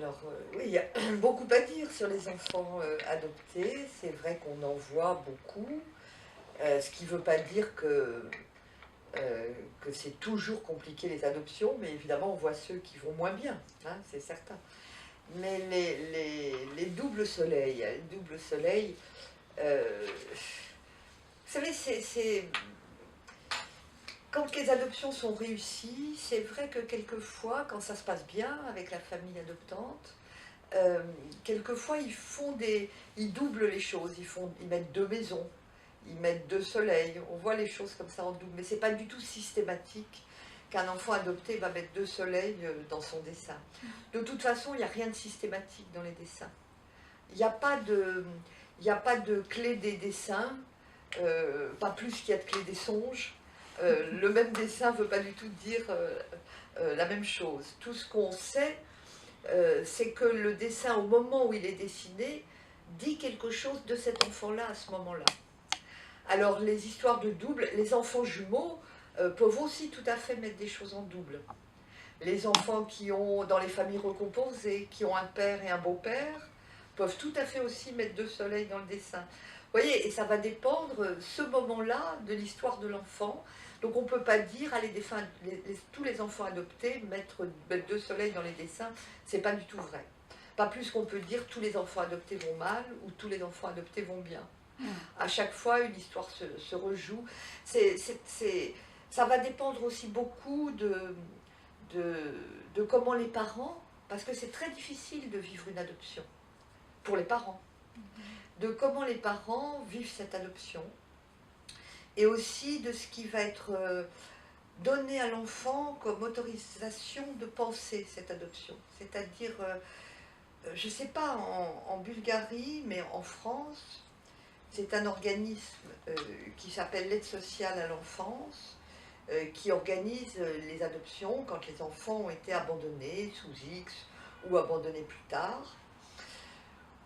Alors, oui, il y a beaucoup à dire sur les enfants adoptés. C'est vrai qu'on en voit beaucoup, ce qui ne veut pas dire que c'est toujours compliqué les adoptions, mais évidemment, on voit ceux qui vont moins bien, hein, c'est certain. Mais les doubles soleils, les doubles soleils, vous savez, quand les adoptions sont réussies, c'est vrai que quelquefois, quand ça se passe bien avec la famille adoptante, quelquefois ils doublent les choses, ils mettent deux maisons, ils mettent deux soleils, on voit les choses comme ça en double, mais c'est pas du tout systématique qu'un enfant adopté va mettre deux soleils dans son dessin. De toute façon, il n'y a rien de systématique dans les dessins. Il n'y a pas de, il n'y a pas de clé des dessins, pas plus qu'il y a de clé des songes. Le même dessin ne veut pas du tout dire la même chose. Tout ce qu'on sait, c'est que le dessin, au moment où il est dessiné, dit quelque chose de cet enfant-là à ce moment-là. Alors, les histoires de double, les enfants jumeaux peuvent aussi tout à fait mettre des choses en double. Les enfants qui ont, dans les familles recomposées, qui ont un père et un beau-père, peuvent tout à fait aussi mettre deux soleils dans le dessin. Vous voyez, et ça va dépendre, ce moment-là, de l'histoire de l'enfant. Donc on ne peut pas dire, allez, tous les enfants adoptés mettre deux soleils dans les dessins, c'est pas du tout vrai. Pas plus qu'on peut dire tous les enfants adoptés vont mal ou tous les enfants adoptés vont bien. À chaque fois, une histoire se rejoue. Ça va dépendre aussi beaucoup de comment les parents, parce que c'est très difficile de vivre une adoption pour les parents, de comment les parents vivent cette adoption, et aussi de ce qui va être donné à l'enfant comme autorisation de penser cette adoption. C'est-à-dire, je ne sais pas en Bulgarie, mais en France, c'est un organisme qui s'appelle l'aide sociale à l'enfance, qui organise les adoptions quand les enfants ont été abandonnés sous X ou abandonnés plus tard,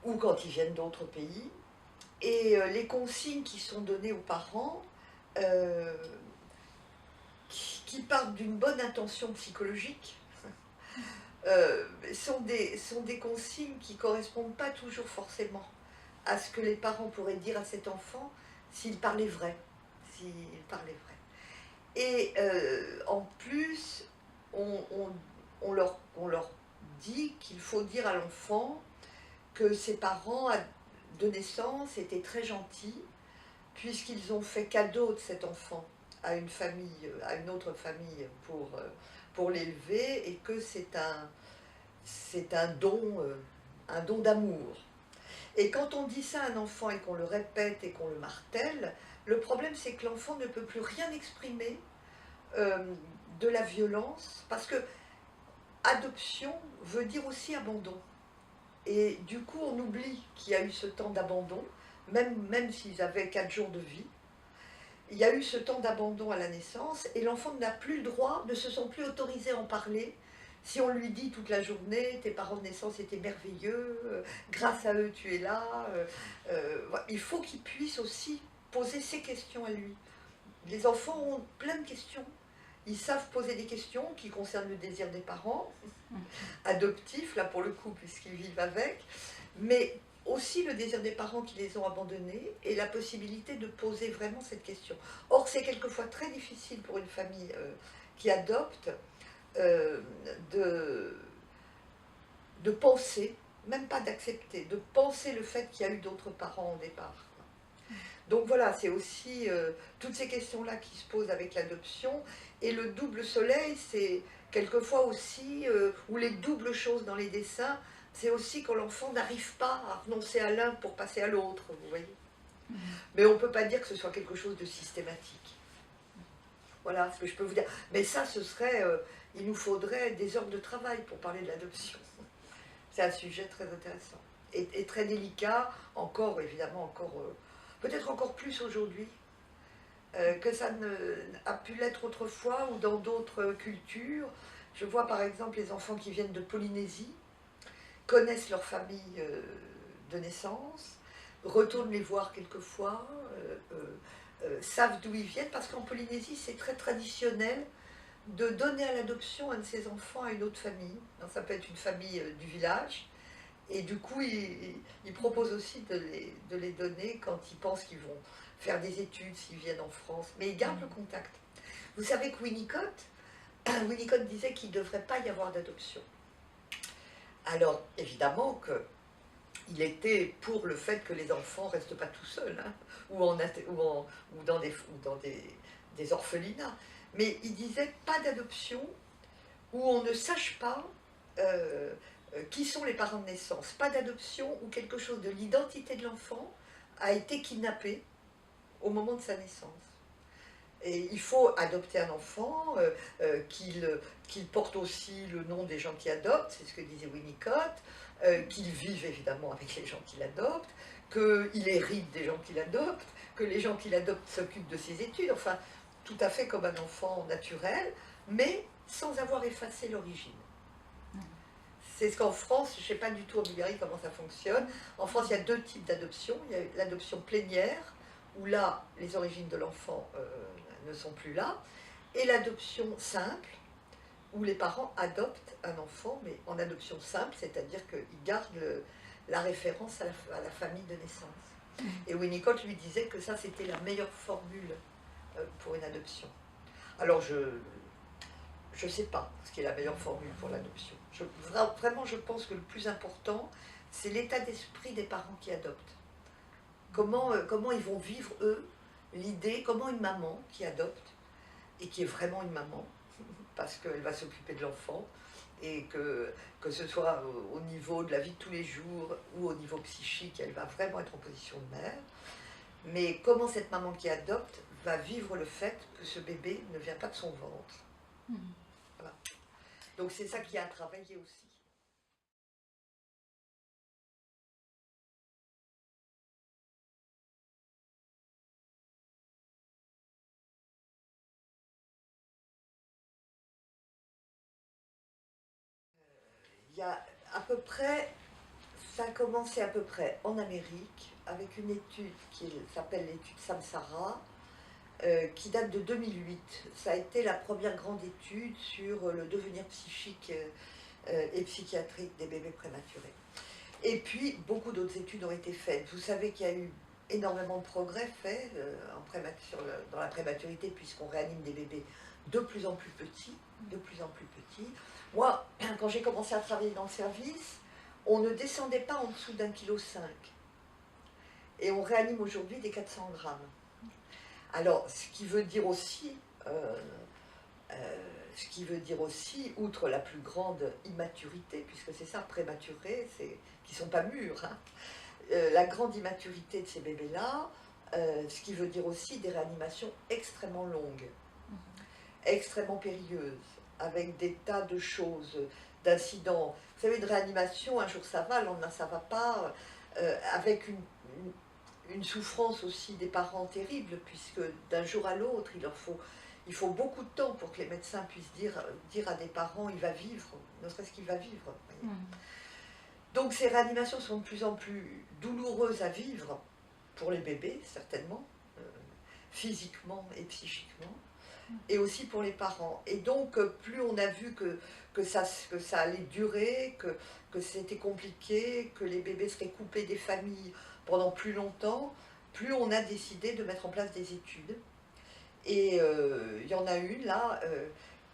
ou quand ils viennent d'autres pays. Et les consignes qui sont données aux parents, qui partent d'une bonne intention psychologique, sont des consignes qui ne correspondent pas toujours forcément à ce que les parents pourraient dire à cet enfant s'il parlait vrai. Et en plus, on leur dit qu'il faut dire à l'enfant que ses parents de naissance étaient très gentils, puisqu'ils ont fait cadeau de cet enfant à une famille, à une autre famille pour l'élever, et que c'est un don d'amour. Et quand on dit ça à un enfant et qu'on le répète et qu'on le martèle, le problème c'est que l'enfant ne peut plus rien exprimer de la violence, parce que adoption veut dire aussi abandon. Et du coup, on oublie qu'il y a eu ce temps d'abandon, même s'ils avaient 4 jours de vie. Il y a eu ce temps d'abandon à la naissance, et l'enfant n'a plus le droit, ne se sent plus autorisé à en parler. Si on lui dit toute la journée, tes parents de naissance étaient merveilleux, grâce à eux tu es là, il faut qu'il puisse aussi poser ses questions à lui. Les enfants ont plein de questions. Ils savent poser des questions qui concernent le désir des parents, adoptifs, là pour le coup, puisqu'ils vivent avec, mais aussi le désir des parents qui les ont abandonnés et la possibilité de poser vraiment cette question. Or, c'est quelquefois très difficile pour une famille qui adopte de penser, même pas d'accepter, de penser le fait qu'il y a eu d'autres parents au départ. Donc voilà, c'est aussi toutes ces questions-là qui se posent avec l'adoption. Et le double soleil, c'est quelquefois aussi, ou les doubles choses dans les dessins, c'est aussi quand l'enfant n'arrive pas à renoncer à l'un pour passer à l'autre, vous voyez. Mais on ne peut pas dire que ce soit quelque chose de systématique. Voilà ce que je peux vous dire. Mais ça, ce serait, il nous faudrait des heures de travail pour parler de l'adoption. C'est un sujet très intéressant et très délicat, encore évidemment, peut-être encore plus aujourd'hui que ça a pu l'être autrefois ou dans d'autres cultures. Je vois par exemple les enfants qui viennent de Polynésie, connaissent leur famille de naissance, retournent les voir quelquefois, savent d'où ils viennent, parce qu'en Polynésie c'est très traditionnel de donner à l'adoption un de ses enfants à une autre famille. Donc, ça peut être une famille du village. Et du coup, il propose aussi de les donner quand ils pensent qu'ils vont faire des études, s'ils viennent en France. Mais ils gardent le contact. Vous savez que Winnicott disait qu'il ne devrait pas y avoir d'adoption. Alors, évidemment qu'il était pour le fait que les enfants ne restent pas tout seuls, hein, ou dans des orphelinats. Mais il disait pas d'adoption où on ne sache pas qui sont les parents de naissance. Pas d'adoption où quelque chose de l'identité de l'enfant a été kidnappé au moment de sa naissance. Et il faut adopter un enfant, qu'il porte aussi le nom des gens qui adoptent, c'est ce que disait Winnicott, qu'il vive évidemment avec les gens qui l'adoptent, qu'il hérite des gens qui l'adoptent, que les gens qui l'adoptent s'occupent de ses études, enfin, tout à fait comme un enfant naturel, mais sans avoir effacé l'origine. C'est ce qu'en France, je ne sais pas du tout en Bulgarie comment ça fonctionne. En France, il y a deux types d'adoption. Il y a l'adoption plénière, où là, les origines de l'enfant ne sont plus là, et l'adoption simple, où les parents adoptent un enfant, mais en adoption simple, c'est-à-dire qu'ils gardent la référence à la famille de naissance. Et Winnicott lui disait que ça, c'était la meilleure formule pour une adoption. Alors, je ne sais pas ce qui est la meilleure formule pour l'adoption. Vraiment, je pense que le plus important, c'est l'état d'esprit des parents qui adoptent. Comment ils vont vivre, eux, l'idée, comment une maman qui adopte, et qui est vraiment une maman, parce qu'elle va s'occuper de l'enfant, et que ce soit au niveau de la vie de tous les jours, ou au niveau psychique, elle va vraiment être en position de mère, mais comment cette maman qui adopte va vivre le fait que ce bébé ne vient pas de son ventre. Voilà. Donc c'est ça qui a à travailler aussi. Il y a à peu près, ça a commencé à peu près en Amérique, avec une étude qui s'appelle l'étude Samsara, qui date de 2008. Ça a été la première grande étude sur le devenir psychique et psychiatrique des bébés prématurés. Et puis, beaucoup d'autres études ont été faites. Vous savez qu'il y a eu énormément de progrès faits dans la prématurité, puisqu'on réanime des bébés de plus en plus petits, de plus en plus petits. Moi, quand j'ai commencé à travailler dans le service, on ne descendait pas en dessous d'1,5 kg. Et on réanime aujourd'hui des 400 grammes. Alors, ce qui veut dire aussi, outre la plus grande immaturité, puisque c'est ça, prématuré, c'est qu'ils ne sont pas mûrs, hein, la grande immaturité de ces bébés-là, ce qui veut dire aussi des réanimations extrêmement longues, extrêmement périlleuses, avec des tas de choses, d'incidents. Vous savez, une réanimation, un jour ça va, le lendemain ça ne va pas, avec une souffrance aussi des parents terrible, puisque d'un jour à l'autre, il faut beaucoup de temps pour que les médecins puissent dire à des parents, il va vivre, ne serait-ce qu'il va vivre. Donc ces réanimations sont de plus en plus douloureuses à vivre, pour les bébés, certainement, physiquement et psychiquement, et aussi pour les parents. Et donc, plus on a vu que ça allait durer, que c'était compliqué, que les bébés seraient coupés des familles pendant plus longtemps, plus on a décidé de mettre en place des études. Et il y en a une là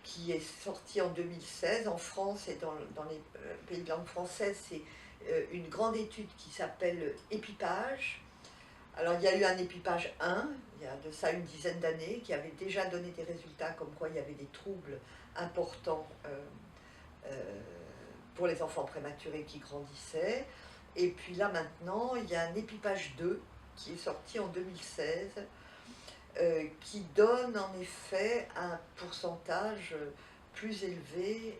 qui est sortie en 2016 en France et dans les pays de langue française. C'est une grande étude qui s'appelle Épipage. Alors il y a eu un Épipage 1, il y a de ça une dizaine d'années, qui avait déjà donné des résultats comme quoi il y avait des troubles importants pour les enfants prématurés qui grandissaient. Et puis là maintenant, il y a un Épipage 2 qui est sorti en 2016, qui donne en effet un pourcentage plus élevé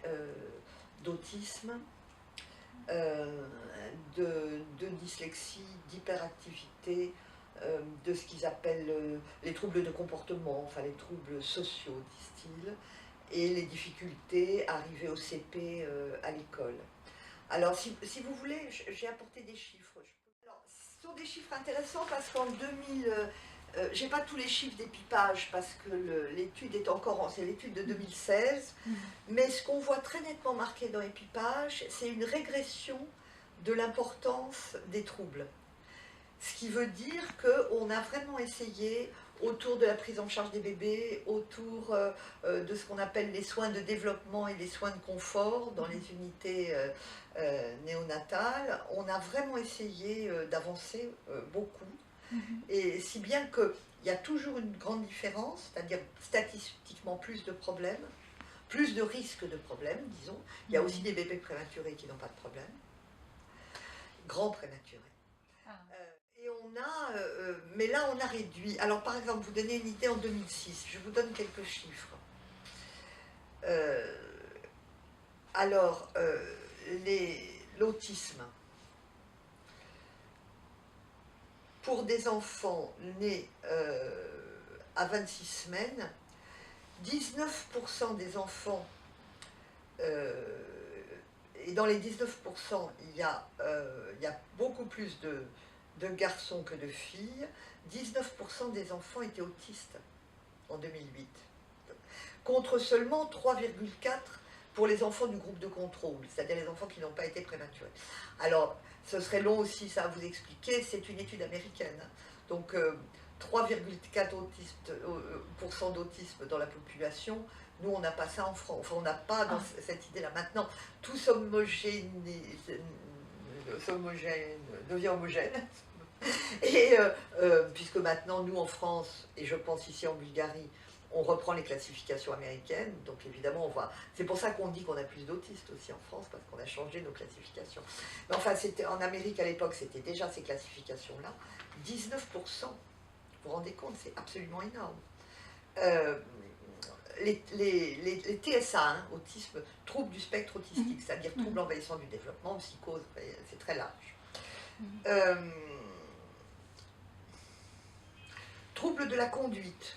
d'autisme, de dyslexie, d'hyperactivité, de ce qu'ils appellent les troubles de comportement, enfin les troubles sociaux, disent-ils, et les difficultés arrivées au CP à l'école. Alors, si vous voulez, j'ai apporté des chiffres. Alors, ce sont des chiffres intéressants parce qu'en J'ai pas tous les chiffres d'épipage parce que l'étude est encore, c'est l'étude de 2016, mais ce qu'on voit très nettement marqué dans l'épipage, c'est une régression de l'importance des troubles. Ce qui veut dire qu'on a vraiment essayé, autour de la prise en charge des bébés, autour de ce qu'on appelle les soins de développement et les soins de confort dans les unités néonatales, on a vraiment essayé d'avancer beaucoup. Et si bien qu'il y a toujours une grande différence, c'est-à-dire statistiquement plus de problèmes, plus de risques de problèmes, disons. Il y a aussi des bébés prématurés qui n'ont pas de problème, grands prématurés. Et on a, mais là on a réduit. Alors par exemple, vous donnez une idée en 2006, je vous donne quelques chiffres. Alors, l'autisme. Pour des enfants nés à 26 semaines, 19% des enfants, et dans les 19%, il y a beaucoup plus de garçons que de filles, 19% des enfants étaient autistes en 2008, contre seulement 3,4% pour les enfants du groupe de contrôle, c'est-à-dire les enfants qui n'ont pas été prématurés. Alors, ce serait long aussi ça à vous expliquer, c'est une étude américaine. Donc 3,4% d'autisme dans la population, nous on n'a pas ça en France, enfin on n'a pas dans cette idée-là. Maintenant, tout devient homogène. Et puisque maintenant nous en France, et je pense ici en Bulgarie, on reprend les classifications américaines, donc évidemment on voit. C'est pour ça qu'on dit qu'on a plus d'autistes aussi en France, parce qu'on a changé nos classifications. Mais enfin, en Amérique à l'époque, c'était déjà ces classifications-là. 19%, vous vous rendez compte, c'est absolument énorme. Les TSA, hein, autisme, troubles du spectre autistique, c'est-à-dire troubles envahissants du développement, psychose, c'est très large. Troubles de la conduite.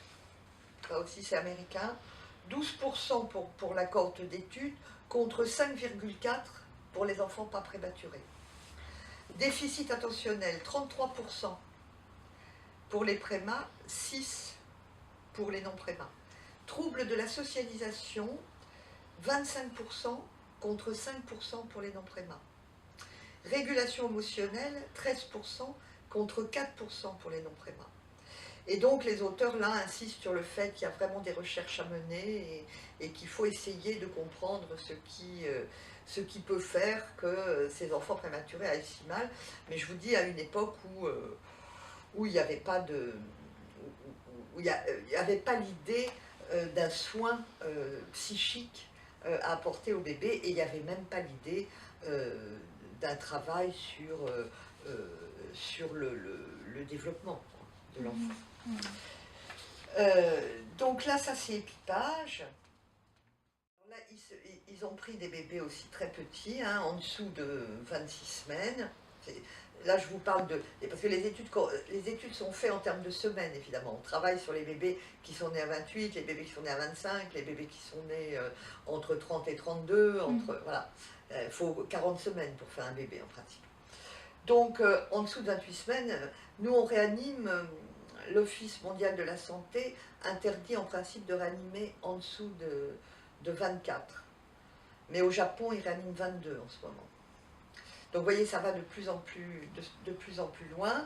Là aussi c'est américain, 12% pour la cohorte d'études, contre 5,4% pour les enfants pas prématurés. Déficit attentionnel, 33% pour les prémas, 6% pour les non-prémas. Troubles de la socialisation, 25% contre 5% pour les non-prémas. Régulation émotionnelle, 13% contre 4% pour les non-prémas. Et donc les auteurs là insistent sur le fait qu'il y a vraiment des recherches à mener et qu'il faut essayer de comprendre ce qui peut faire que ces enfants prématurés aillent si mal. Mais je vous dis, à une époque où il n'y avait pas l'idée d'un soin psychique à apporter au bébé, et il n'y avait même pas l'idée d'un travail sur le développement de l'enfant. Donc là, ça c'est épipage. Là, ils ont pris des bébés aussi très petits, hein, en dessous de 26 semaines. Là, je vous parle de... Parce que les études sont faites en termes de semaines, évidemment. On travaille sur les bébés qui sont nés à 28, les bébés qui sont nés à 25, les bébés qui sont nés entre 30 et 32. Voilà. Il faut 40 semaines pour faire un bébé, en principe. Donc, en dessous de 28 semaines, nous, on réanime... L'Office mondial de la santé interdit en principe de réanimer en dessous de 24. Mais au Japon, ils réaniment 22 en ce moment. Donc vous voyez, ça va de plus en plus loin.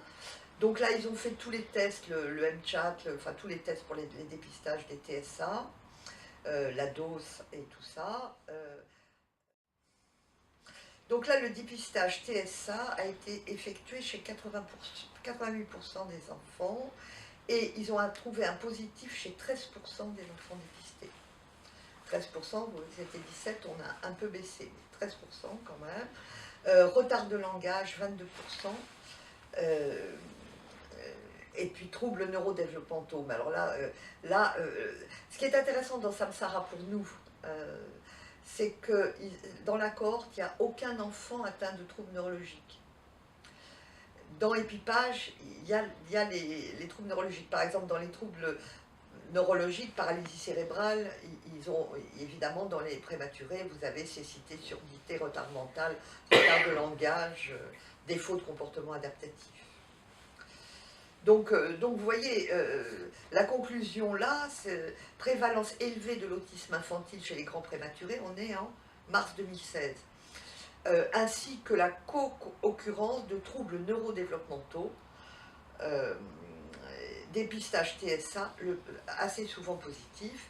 Donc là, ils ont fait tous les tests, le MCHAT, enfin tous les tests pour les dépistages des TSA, la dose et tout ça. Donc là, le dépistage TSA a été effectué chez 88% des enfants, et ils ont trouvé un positif chez 13% des enfants dépistés. 13%, c'était 17%, on a un peu baissé, mais 13% quand même. Retard de langage, 22%. Et puis troubles neurodéveloppementaux. Mais alors là, ce qui est intéressant dans Samsara pour nous, c'est que dans la cohorte, il n'y a aucun enfant atteint de troubles neurologiques. Dans l'épipage, il y a les troubles neurologiques. Par exemple, dans les troubles neurologiques, paralysie cérébrale, ils ont évidemment dans les prématurés, vous avez cécité, surdité, retard mental, retard de langage, défaut de comportement adaptatif. Donc vous voyez, la conclusion là, c'est prévalence élevée de l'autisme infantile chez les grands prématurés, on est en mars 2016, ainsi que la co-occurrence de troubles neurodéveloppementaux, euh, dépistage TSA assez souvent positif.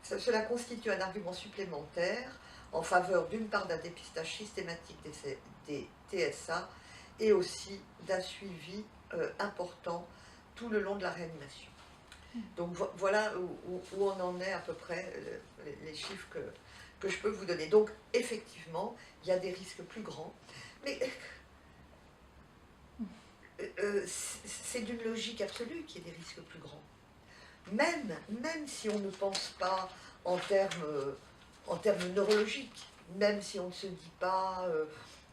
Cela constitue un argument supplémentaire en faveur d'une part d'un dépistage systématique des TSA et aussi d'un suivi important tout le long de la réanimation. Donc voilà où on en est à peu près, les chiffres que je peux vous donner. Donc effectivement, il y a des risques plus grands, mais c'est d'une logique absolue qu'il y ait des risques plus grands. Même si on ne pense pas en termes neurologiques, même si on ne se dit pas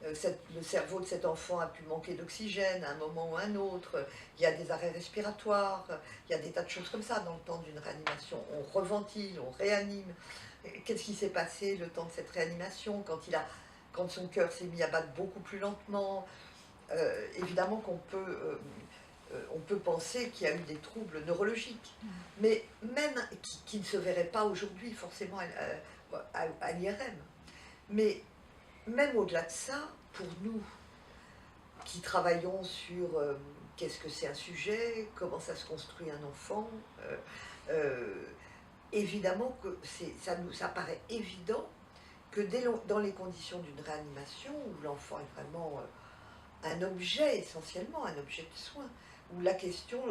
le cerveau de cet enfant a pu manquer d'oxygène à un moment ou à un autre, il y a des arrêts respiratoires, il y a des tas de choses comme ça dans le temps d'une réanimation. On reventile, on réanime. Qu'est-ce qui s'est passé le temps de cette réanimation quand son cœur s'est mis à battre beaucoup plus lentement? Évidemment qu'on peut on peut penser qu'il y a eu des troubles neurologiques, mais même qui ne se verraient pas aujourd'hui forcément à l'IRM. Mais même au-delà de ça, pour nous qui travaillons sur qu'est-ce que c'est un sujet, comment ça se construit un enfant, évidemment que ça paraît évident que dans les conditions d'une réanimation, où l'enfant est vraiment un objet essentiellement, un objet de soin, où la question,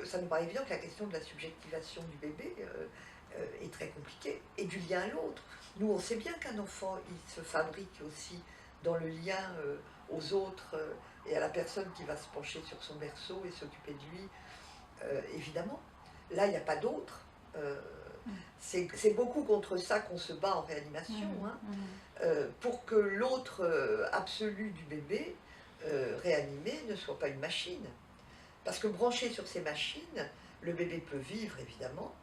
ça nous paraît évident que la question de la subjectivation du bébé est très compliquée, et du lien à l'autre. Nous, on sait bien qu'un enfant, il se fabrique aussi dans le lien aux autres et à la personne qui va se pencher sur son berceau et s'occuper de lui, évidemment. Là, il n'y a pas d'autre. C'est beaucoup contre ça qu'on se bat en réanimation, pour que l'autre absolu du bébé réanimé ne soit pas une machine. Parce que branché sur ces machines, le bébé peut vivre évidemment,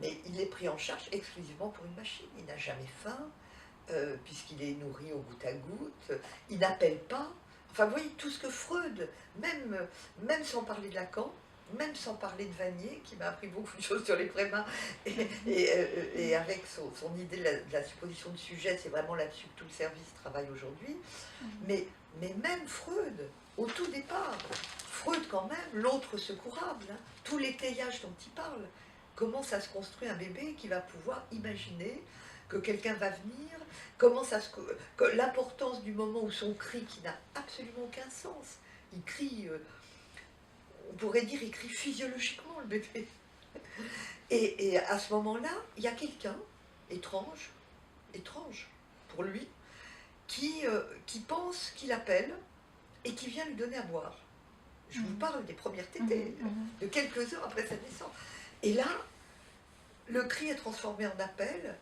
mais il est pris en charge exclusivement pour une machine. Il n'a jamais faim, puisqu'il est nourri au goutte à goutte, il n'appelle pas. Enfin, vous voyez, tout ce que Freud, même sans parler de Lacan, même sans parler de Vanier, qui m'a appris beaucoup de choses sur les prémas, et avec son idée de la supposition de sujet, c'est vraiment là-dessus que tout le service travaille aujourd'hui. Mais même Freud, au tout départ, Freud quand même, l'autre secourable, tout l'étayage dont il parle, comment ça se construit un bébé qui va pouvoir imaginer que quelqu'un va venir, l'importance du moment où son cri, qui n'a absolument aucun sens, il crie, on pourrait dire, il crie physiologiquement le bébé. Et à ce moment-là, il y a quelqu'un, étrange pour lui, qui pense qu'il appelle et qui vient lui donner à boire. Je vous parle des premières tétées, de quelques heures après sa naissance. Et là, le cri est transformé en appel.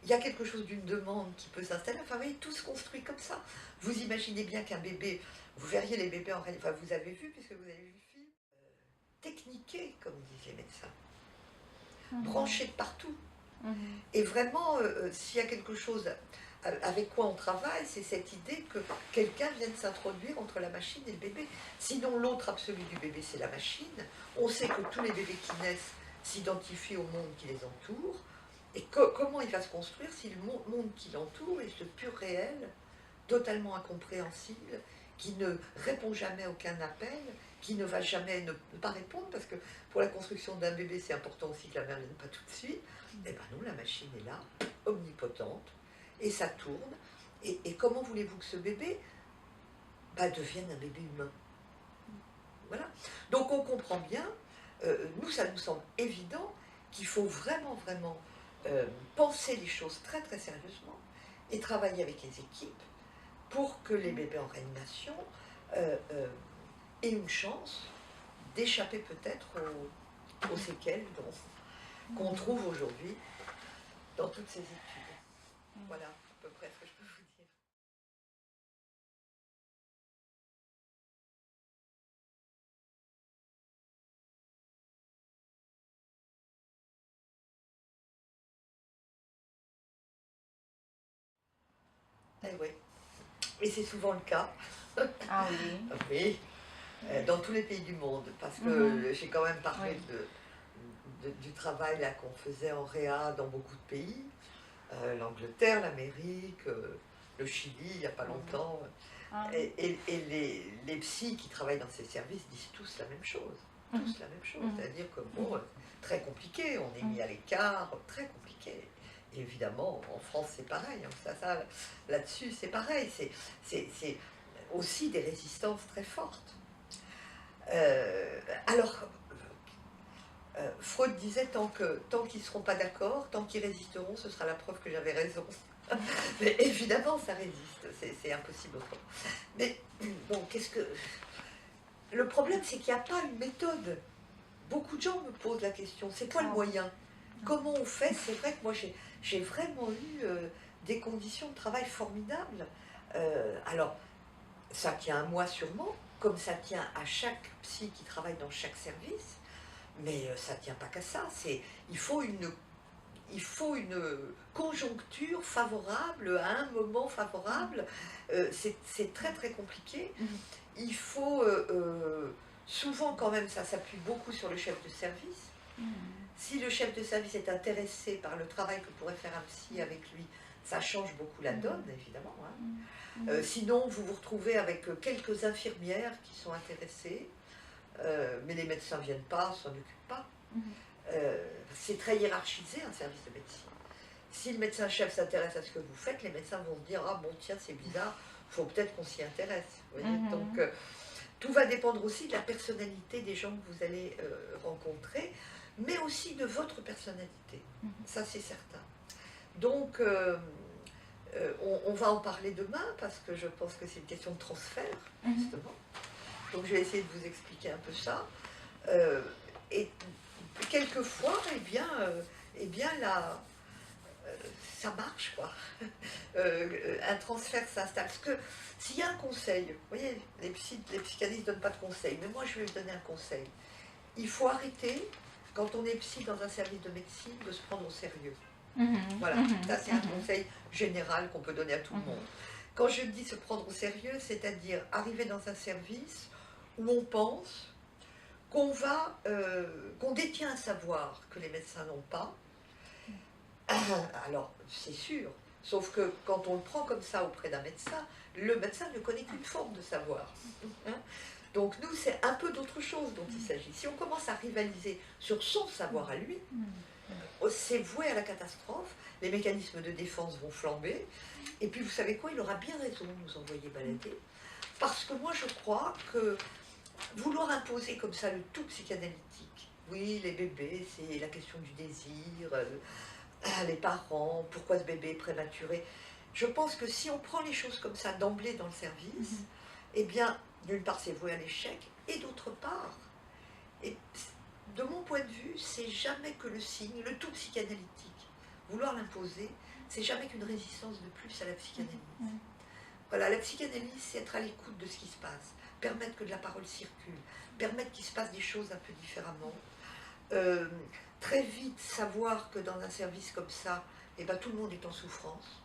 Il y a quelque chose d'une demande qui peut s'installer. Enfin, vous voyez, tout se construit comme ça. Vous imaginez bien qu'un bébé, vous verriez les bébés en réalité, enfin, vous avez vu, puisque vous avez vu le film, techniqués, comme disent les médecins, branchés de partout. Et vraiment, s'il y a quelque chose avec quoi on travaille, c'est cette idée que quelqu'un vienne s'introduire entre la machine et le bébé. Sinon, l'autre absolu du bébé, c'est la machine. On sait que tous les bébés qui naissent s'identifient au monde qui les entoure. Et comment il va se construire si le monde qui l'entoure est ce pur réel, totalement incompréhensible, qui ne répond jamais à aucun appel, qui ne va jamais ne pas répondre, parce que pour la construction d'un bébé, c'est important aussi que la mère ne vienne pas tout de suite. Eh bien non, la machine est là, omnipotente, et ça tourne. Et comment voulez-vous que ce bébé devienne un bébé humain? Voilà. Donc on comprend bien, nous, ça nous semble évident qu'il faut vraiment, vraiment penser les choses très, très sérieusement et travailler avec les équipes pour que les bébés en réanimation aient une chance d'échapper peut-être aux séquelles qu'on trouve aujourd'hui dans toutes ces études. Voilà à peu près ce que je peux vous dire. Eh oui, et c'est souvent le cas. Ah oui. Oui. dans tous les pays du monde, parce Mhm. que j'ai quand même parlé Oui. du travail là qu'on faisait en réa dans beaucoup de pays, l'Angleterre, l'Amérique, le Chili, il n'y a pas Mhm. longtemps. Ah. Et les psys qui travaillent dans ces services disent tous la même chose. Mhm. Tous la même chose. Mhm. C'est-à-dire que, bon, Mhm. très compliqué, on est mis Mhm. à l'écart, très compliqué. Et évidemment, en France, c'est pareil. Hein, là-dessus, c'est pareil. C'est aussi des résistances très fortes. Alors, Freud disait tant qu'ils ne seront pas d'accord, tant qu'ils résisteront, ce sera la preuve que j'avais raison. Mais évidemment, ça résiste, c'est impossible autrement. Mais bon, qu'est-ce que. Le problème, c'est qu'il n'y a pas une méthode. Beaucoup de gens me posent la question, c'est quoi le Ah oui. moyen? Comment on fait? C'est vrai que moi, j'ai vraiment eu des conditions de travail formidables. Alors, ça tient à moi sûrement, comme ça tient à chaque psy qui travaille dans chaque service, mais ça ne tient pas qu'à ça. Il faut une conjoncture favorable, à un moment favorable. C'est très très compliqué. Mhm. Il faut souvent quand même, ça s'appuie beaucoup sur le chef de service. Mhm. Si le chef de service est intéressé par le travail que pourrait faire un psy avec lui, ça change beaucoup la donne, évidemment. Hein. Mhm. Sinon, vous vous retrouvez avec quelques infirmières qui sont intéressées, mais les médecins ne viennent pas, s'en occupent pas. Mhm. C'est très hiérarchisé un service de médecine. Si le médecin-chef s'intéresse à ce que vous faites, les médecins vont se dire ah bon tiens c'est bizarre, faut peut-être qu'on s'y intéresse. Vous voyez. Donc Mhm. tout va dépendre aussi de la personnalité des gens que vous allez rencontrer, mais aussi de votre personnalité. Mhm. Ça c'est certain. Donc on va en parler demain parce que je pense que c'est une question de transfert Mhm. justement. Donc je vais essayer de vous expliquer un peu ça. Euh, et quelquefois, eh bien ça marche, quoi. Un transfert s'installe. Parce que s'il y a un conseil, vous voyez, les psychanalystes ne donnent pas de conseil, mais moi je vais vous donner un conseil. Il faut arrêter, quand on est psy dans un service de médecine, de se prendre au sérieux. Mhm. Voilà, ça c'est un Mhm. conseil général qu'on peut donner à tout le monde. Mhm. Quand je dis se prendre au sérieux, c'est-à-dire arriver dans un service où on pense qu'on détient un savoir que les médecins n'ont pas. Alors, c'est sûr, sauf que quand on le prend comme ça auprès d'un médecin, le médecin ne connaît qu'une forme de savoir. Hein. Donc nous, c'est un peu d'autre chose dont il s'agit. Si on commence à rivaliser sur son savoir à lui, c'est voué à la catastrophe, les mécanismes de défense vont flamber, et puis vous savez quoi, il aura bien raison de nous envoyer balader, parce que moi je crois que vouloir imposer comme ça le tout psychanalytique, oui, les bébés, c'est la question du désir, les parents, pourquoi ce bébé est prématuré. Je pense que si on prend les choses comme ça d'emblée dans le service, eh bien, d'une part, c'est voué à l'échec, et d'autre part, et de mon point de vue, c'est jamais que le signe, le tout psychanalytique. Vouloir l'imposer, c'est jamais qu'une résistance de plus à la psychanalyse. Voilà, la psychanalyse, c'est être à l'écoute de ce qui se passe, permettre que de la parole circule, permettre qu'il se passe des choses un peu différemment. Euh, Très vite savoir que dans un service comme ça, eh ben, tout le monde est en souffrance,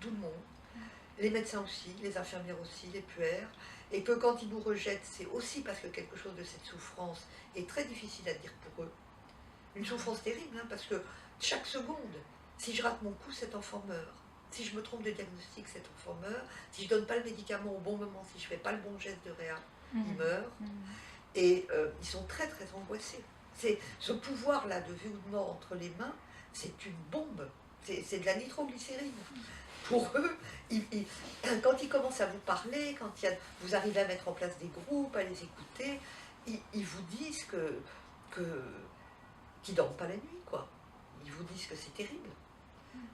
tout le monde, les médecins aussi, les infirmières aussi, les puères, et que quand ils nous rejettent, c'est aussi parce que quelque chose de cette souffrance est très difficile à dire pour eux. Une souffrance terrible, hein, parce que chaque seconde, si je rate mon coup, cet enfant meurt. Si je me trompe de diagnostic, cet enfant meurt. Si je ne donne pas le médicament au bon moment, si je ne fais pas le bon geste de réa, il meurt. Et ils sont très très angoissés. C'est ce pouvoir-là de vie ou de mort entre les mains, c'est une bombe. C'est de la nitroglycérine. Pour eux, quand ils commencent à vous parler, quand vous arrivez à mettre en place des groupes, à les écouter, ils vous disent qu'ils ne dorment pas la nuit, quoi. Ils vous disent que c'est terrible.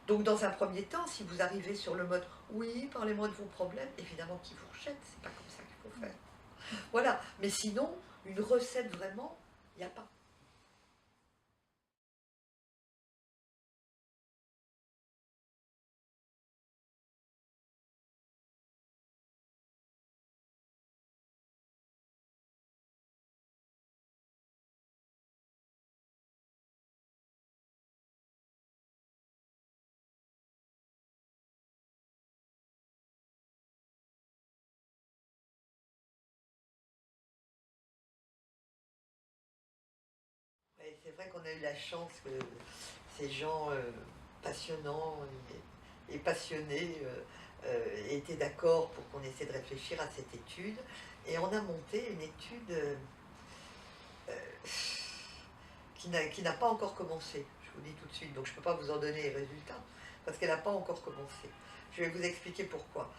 Donc dans un premier temps, si vous arrivez sur le mode oui, parlez-moi de vos problèmes, évidemment qu'ils vous rejettent, c'est pas comme ça qu'il faut faire. Voilà, mais sinon, une recette vraiment, il n'y a pas. c'est vrai qu'on a eu la chance que ces gens passionnants et passionnés étaient d'accord pour qu'on essaie de réfléchir à cette étude. Et on a monté une étude euh, qui n'a pas encore commencé, je vous dis tout de suite, donc je ne peux pas vous en donner les résultats, parce qu'elle n'a pas encore commencé. Je vais vous expliquer pourquoi.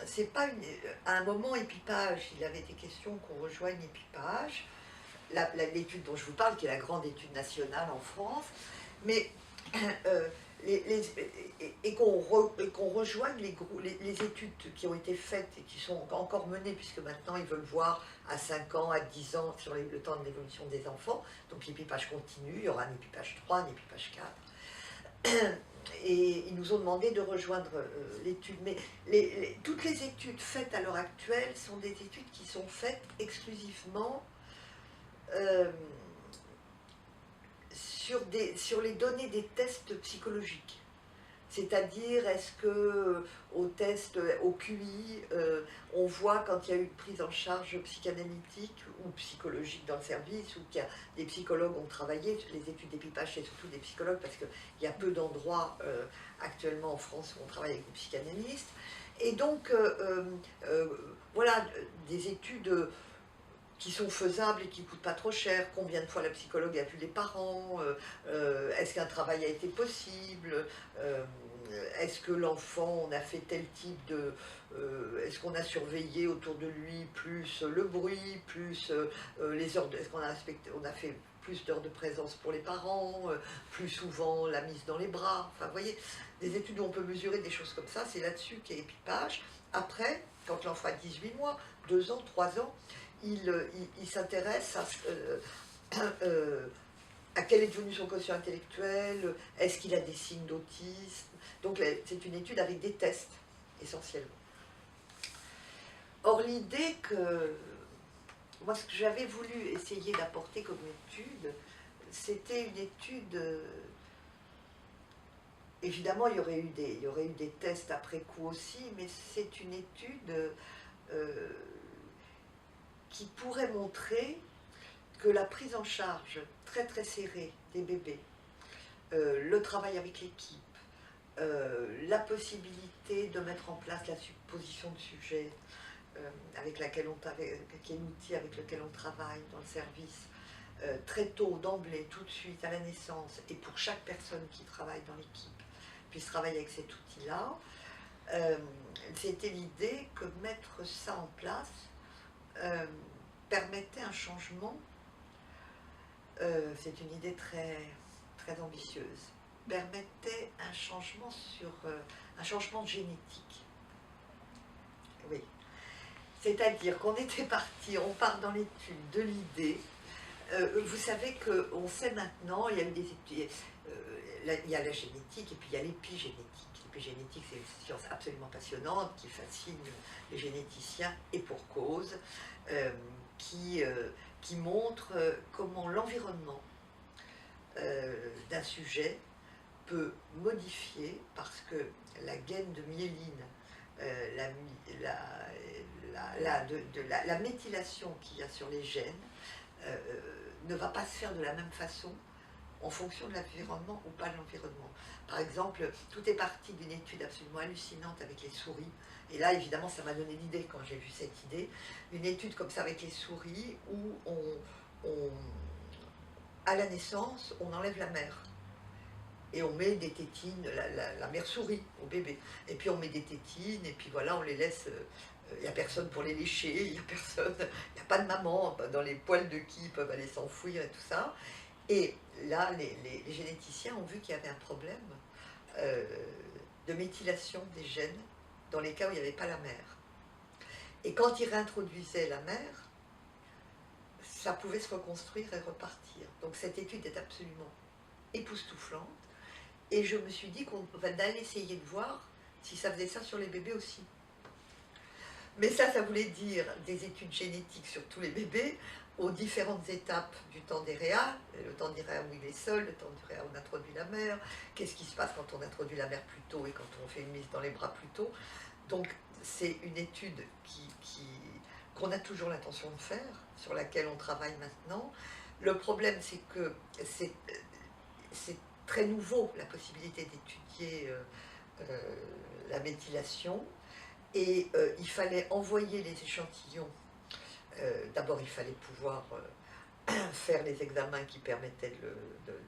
C'est pas une, à un moment, Épipage, il avait été question qu'on rejoigne Épipage, l'étude dont je vous parle, qui est la grande étude nationale en France, mais et qu'on rejoigne les études qui ont été faites et qui sont encore menées, puisque maintenant ils veulent voir à 5 ans, à 10 ans, sur le temps de l'évolution des enfants. Donc l'épipage continue, il y aura un épipage 3, un épipage 4. Et ils nous ont demandé de rejoindre l'étude. Mais toutes les études faites à l'heure actuelle sont des études qui sont faites exclusivement sur les données des tests psychologiques. C'est-à-dire, est-ce que au test, au QI, on voit quand il y a eu une prise en charge psychanalytique ou psychologique dans le service, ou qu'il y a des psychologues ont travaillé, les études d'épipage, c'est surtout des psychologues, parce qu'il y a peu d'endroits actuellement en France où on travaille avec des psychanalystes. Et donc, voilà, des études qui sont faisables et qui ne coûtent pas trop cher, combien de fois la psychologue a vu les parents, est-ce qu'un travail a été possible, est-ce que l'enfant, on a fait tel type de... est-ce qu'on a surveillé autour de lui plus le bruit, plus les heures, est-ce qu'on a, on a fait plus d'heures de présence pour les parents, plus souvent la mise dans les bras, enfin vous voyez, des études où on peut mesurer des choses comme ça, c'est là-dessus qu'est Épipage. Après, quand l'enfant a 18 mois, 2 ans, 3 ans, il s'intéresse à quel est devenu son quotient intellectuel, est-ce qu'il a des signes d'autisme. Donc c'est une étude avec des tests, essentiellement. Or l'idée que... Moi, ce que j'avais voulu essayer d'apporter comme étude, c'était une étude... évidemment, il y aurait eu des tests après coup aussi, mais c'est une étude... qui pourrait montrer que la prise en charge très très serrée des bébés, le travail avec l'équipe, la possibilité de mettre en place la supposition de sujet, avec laquelle qui est l'outil avec lequel on travaille dans le service, très tôt, d'emblée, tout de suite, à la naissance, et pour chaque personne qui travaille dans l'équipe, puisse travailler avec cet outil-là, c'était l'idée que mettre ça en place permettait un changement, c'est une idée très, très ambitieuse, permettait un changement un changement génétique. Oui. C'est-à-dire qu'on était parti, on part dans l'étude de l'idée. Vous savez qu'on sait maintenant, il y a eu des études, il y a la génétique et puis il y a l'épigénétique. L'épigénétique, c'est une science absolument passionnante qui fascine les généticiens et pour cause, qui montre comment l'environnement d'un sujet peut modifier, parce que la gaine de myéline, la méthylation qu'il y a sur les gènes ne va pas se faire de la même façon en fonction de l'environnement ou pas de l'environnement. Par exemple, tout est parti d'une étude absolument hallucinante avec les souris. Et là, évidemment, ça m'a donné l'idée quand j'ai vu cette idée. Une étude comme ça avec les souris où à la naissance, on enlève la mère. Et on met des tétines, la mère souris au bébé. Et puis on met des tétines, et puis voilà, on les laisse. Il n'y a personne pour les lécher, il n'y a personne, il n'y a pas de maman, dans les poils de qui ils peuvent aller s'enfouir et tout ça. Et là, les généticiens ont vu qu'il y avait un problème de méthylation des gènes dans les cas où il n'y avait pas la mère. Et quand ils réintroduisaient la mère, ça pouvait se reconstruire et repartir. Donc cette étude est absolument époustouflante. Et je me suis dit qu'on allait essayer de voir si ça faisait ça sur les bébés aussi. Mais ça voulait dire des études génétiques sur tous les bébés, aux différentes étapes du temps des réa, le temps des réa où il est seul, le temps du réa où on introduit la mère, qu'est-ce qui se passe quand on introduit la mère plus tôt et quand on fait une mise dans les bras plus tôt. Donc c'est une étude qu'on a toujours l'intention de faire, sur laquelle on travaille maintenant, Le problème, c'est que c'est c'est très nouveau, la possibilité d'étudier la méthylation. Et il fallait envoyer les échantillons. D'abord, il fallait pouvoir faire les examens qui permettaient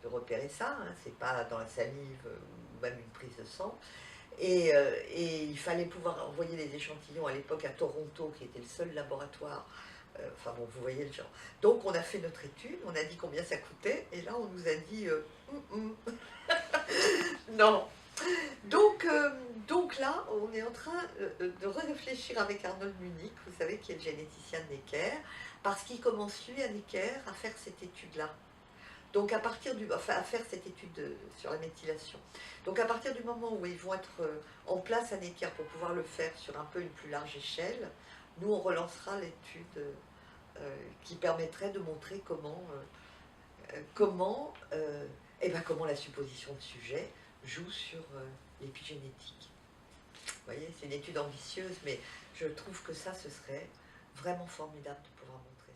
de repérer ça. Hein. C'est pas dans la salive ou même une prise de sang. Et il fallait pouvoir envoyer les échantillons à l'époque à Toronto, qui était le seul laboratoire. Enfin bon, vous voyez le genre. Donc on a fait notre étude, on a dit combien ça coûtait, et là on nous a dit non. Donc là, on est en train de réfléchir avec Arnold Munich, vous savez, qui est le généticien de Necker, parce qu'il commence lui à Necker à faire cette étude-là. Donc à partir du, enfin à faire cette étude sur la méthylation. Donc à partir du moment où ils vont être en place à Necker pour pouvoir le faire sur un peu une plus large échelle, nous on relancera l'étude qui permettrait de montrer comment la supposition de sujet joue sur l'épigénétique. Vous voyez, c'est une étude ambitieuse, mais je trouve que ça, ce serait vraiment formidable de pouvoir montrer.